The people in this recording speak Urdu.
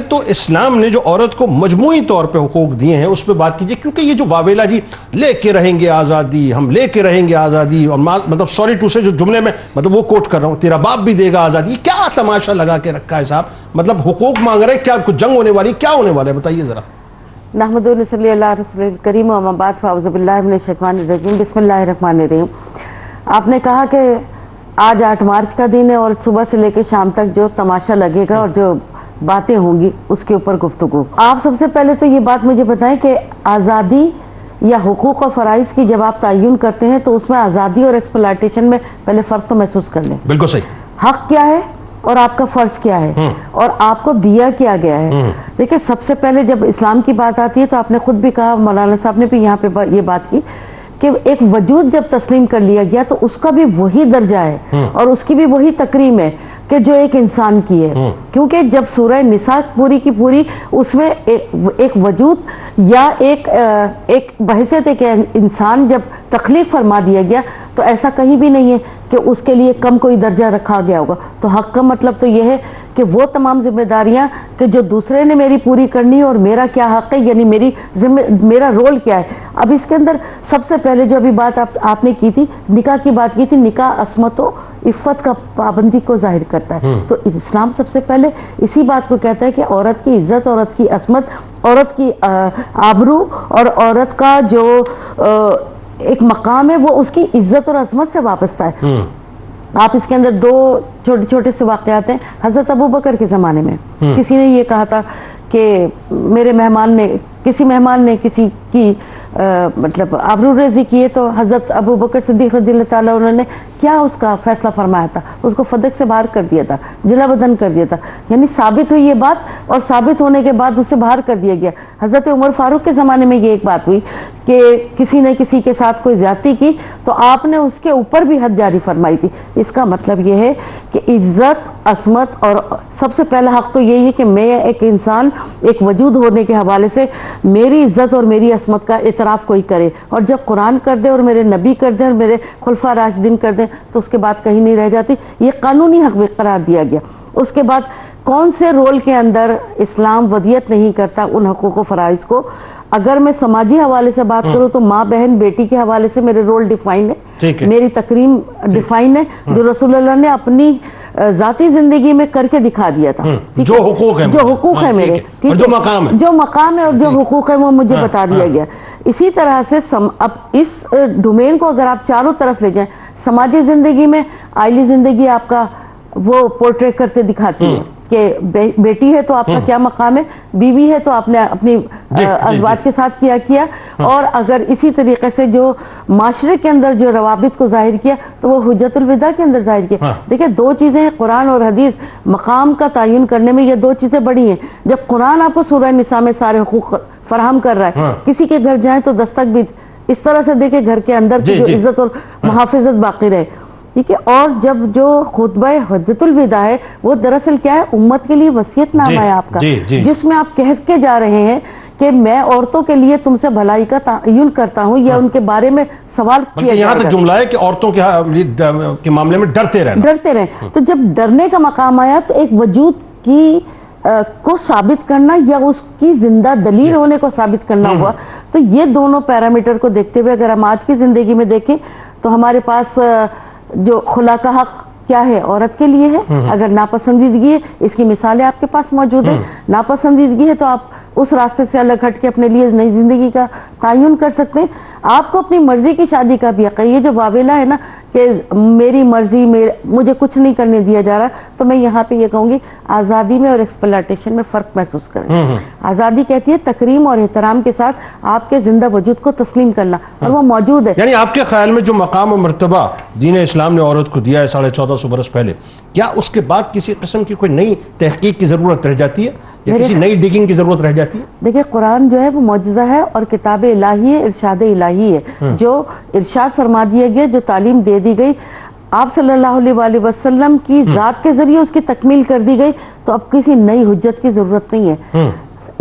تو اسلام نے جو عورت کو مجموعی طور پہ حقوق دیے ہیں اس پہ بات کیجئے، کیونکہ یہ جو واویلا جی لے کے رہیں گے آزادی، ہم لے کے رہیں گے آزادی، اور مطلب سوری ٹو سے جو جملے میں مطلب وہ کوٹ کر رہا ہوں، تیرا باپ بھی دے گا آزادی، کیا تماشا لگا کے رکھا ہے صاحب؟ مطلب حقوق مانگ رہے، کیا کچھ جنگ ہونے والی، کیا ہونے والا ہے بتائیے ذرا۔ نحمد و نصلی اللہ رسول الکریم و اما بعد فاعوذ باللہ من الشیطان الرجیم بسم اللہ الرحمن الرحیم۔ آپ نے کہا کہ آج 8 مارچ کا دن ہے اور صبح سے لے کے شام تک جو تماشا لگے گا اور جو باتیں ہوں گی اس کے اوپر گفتگو۔ آپ سب سے پہلے تو یہ بات مجھے بتائیں کہ آزادی یا حقوق اور فرائض کی جب آپ تعین کرتے ہیں تو اس میں آزادی اور ایکسپلائٹیشن میں پہلے فرق تو محسوس کر لیں۔ بالکل صحیح۔ حق کیا ہے اور آپ کا فرض کیا ہے اور آپ کو دیا کیا گیا ہے۔ دیکھیں سب سے پہلے جب اسلام کی بات آتی ہے تو آپ نے خود بھی کہا، مولانا صاحب نے بھی یہاں پہ یہ بات کی کہ ایک وجود جب تسلیم کر لیا گیا تو اس کا بھی وہی درجہ ہے اور اس کی بھی وہی تکریم ہے کہ جو ایک انسان کی ہے، کیونکہ جب سورہ نساء پوری کی پوری اس میں ایک وجود یا ایک بحیثیت ایک انسان جب تخلیق فرما دیا گیا تو ایسا کہیں بھی نہیں ہے کہ اس کے لیے کم کوئی درجہ رکھا گیا ہوگا۔ تو حق کا مطلب تو یہ ہے کہ وہ تمام ذمہ داریاں کہ جو دوسرے نے میری پوری کرنی ہے اور میرا کیا حق ہے، یعنی میرا رول کیا ہے۔ اب اس کے اندر سب سے پہلے جو ابھی بات آپ نے کی تھی، نکاح کی بات کی تھی، نکاح عصمت و عفت کا پابندی کو ظاہر کرتا ہے۔ تو اسلام سب سے پہلے اسی بات کو کہتا ہے کہ عورت کی عزت، عورت کی عصمت، عورت کی آبرو اور عورت کا جو ایک مقام ہے وہ اس کی عزت اور عظمت سے وابستہ ہے۔ آپ اس کے اندر 2 چھوٹے چھوٹے سے واقعات ہیں۔ حضرت ابوبکر کے زمانے میں کسی نے یہ کہا تھا کہ کسی مہمان نے کسی کی مطلب آبرو ریزی کی ہے، تو حضرت ابوبکر صدیق رضی اللہ تعالیٰ انہوں نے کیا اس کا فیصلہ فرمایا تھا؟ اس کو فدق سے باہر کر دیا تھا، جلا وطن کر دیا تھا، یعنی ثابت ہوئی یہ بات اور ثابت ہونے کے بعد اسے باہر کر دیا گیا۔ حضرت عمر فاروق کے زمانے میں یہ ایک بات ہوئی کہ کسی نے کسی کے ساتھ کوئی زیادتی کی تو آپ نے اس کے اوپر بھی حد جاری فرمائی تھی۔ اس کا مطلب یہ ہے کہ عزت، عصمت اور سب سے پہلا حق تو یہی ہے کہ میں ایک انسان، ایک وجود ہونے کے حوالے سے میری عزت اور میری عصمت کا اعتراف کوئی کرے، اور جب قرآن کر دے اور میرے نبی کر دیں اور میرے خلفاء راشدین کر دیں تو اس کے بعد کہیں نہیں رہ جاتی۔ یہ قانونی حق بھی قرار دیا گیا۔ اس کے بعد کون سے رول کے اندر اسلام ودیت نہیں کرتا ان حقوق و فرائض کو؟ اگر میں سماجی حوالے سے بات کروں تو ماں، بہن، بیٹی کے حوالے سے میرے رول ڈیفائن ہے، میری تکریم ڈیفائن ہے، جو رسول اللہ نے اپنی ذاتی زندگی میں کر کے دکھا دیا تھا۔ جو حقوق ہے میرے، جو مقام ہے اور جو حقوق ہے وہ مجھے بتا دیا گیا۔ اسی طرح سے اب اس ڈومین کو اگر آپ چاروں طرف لے جائیں، سماجی زندگی میں آئلی زندگی آپ کا وہ پورٹریٹ کرتے دکھاتی ہے کہ بیٹی ہے تو آپ کا کیا مقام ہے، بیوی ہے تو آپ نے اپنی ازواج کے ساتھ کیا اور اگر اسی طریقے سے جو معاشرے کے اندر جو روابط کو ظاہر کیا تو وہ حجت الوداع کے اندر ظاہر کیا۔ دیکھیں 2 چیزیں ہیں، قرآن اور حدیث مقام کا تعین کرنے میں، یہ 2 چیزیں بڑی ہیں۔ جب قرآن آپ کو سورہ نساء میں سارے حقوق فراہم کر رہا ہے، کسی کے گھر جائیں تو دستک بھی اس طرح سے دے کہ گھر کے اندر کی جو عزت اور محافظت باقی رہے، ٹھیک ہے۔ اور جب جو خطبہ حجت الوداع ہے وہ دراصل کیا ہے؟ امت کے لیے وصیت نامہ ہے آپ کا، جس میں آپ کہہ کے جا رہے ہیں کہ میں عورتوں کے لیے تم سے بھلائی کا تعین کرتا ہوں یا ان کے بارے میں سوال کیا یہاں تک جملہ ہے کہ عورتوں کے معاملے میں ڈرتے رہیں۔ تو جب ڈرنے کا مقام آیا تو ایک وجود کی کو ثابت کرنا یا اس کی زندہ دلیل ہونے کو ثابت کرنا ہوا، تو یہ دونوں پیرامیٹر کو دیکھتے ہوئے اگر ہم آج کی زندگی میں دیکھیں تو ہمارے پاس جو خلا کا حق کیا ہے؟ عورت کے لیے ہے۔ اگر ناپسندیدگی ہے، اس کی مثالیں آپ کے پاس موجود ہیں، ناپسندیدگی ہے تو آپ اس راستے سے الگ ہٹ کے اپنے لیے نئی زندگی کا تعین کر سکتے ہیں۔ آپ کو اپنی مرضی کی شادی کا بھی حق ہے۔ یہ جو واویلا ہے نا کہ میری مرضی، مجھے کچھ نہیں کرنے دیا جا رہا، تو میں یہاں پہ یہ کہوں گی آزادی میں اور ایکسپلائٹیشن میں فرق محسوس کریں۔ آزادی کہتی ہے تکریم اور احترام کے ساتھ آپ کے زندہ وجود کو تسلیم کرنا، اور وہ موجود ہے۔ یعنی آپ کے خیال میں جو مقام و مرتبہ دین اسلام نے عورت کو دیا ہے 1450 برس پہلے، کیا اس کے بعد کسی قسم کی کوئی نئی تحقیق کی ضرورت رہ جاتی ہے یا کسی نئی ڈگنگ کی ضرورت رہ جاتی ہے؟ دیکھیں قرآن جو ہے وہ معجزہ ہے اور کتاب الہی ہے، ارشاد الہی ہے، جو ارشاد فرما دیا گیا، جو تعلیم دے دی گئی آپ صلی اللہ علیہ وآلہ وسلم کی ذات کے ذریعے اس کی تکمیل کر دی گئی، تو اب کسی نئی حجت کی ضرورت نہیں ہے۔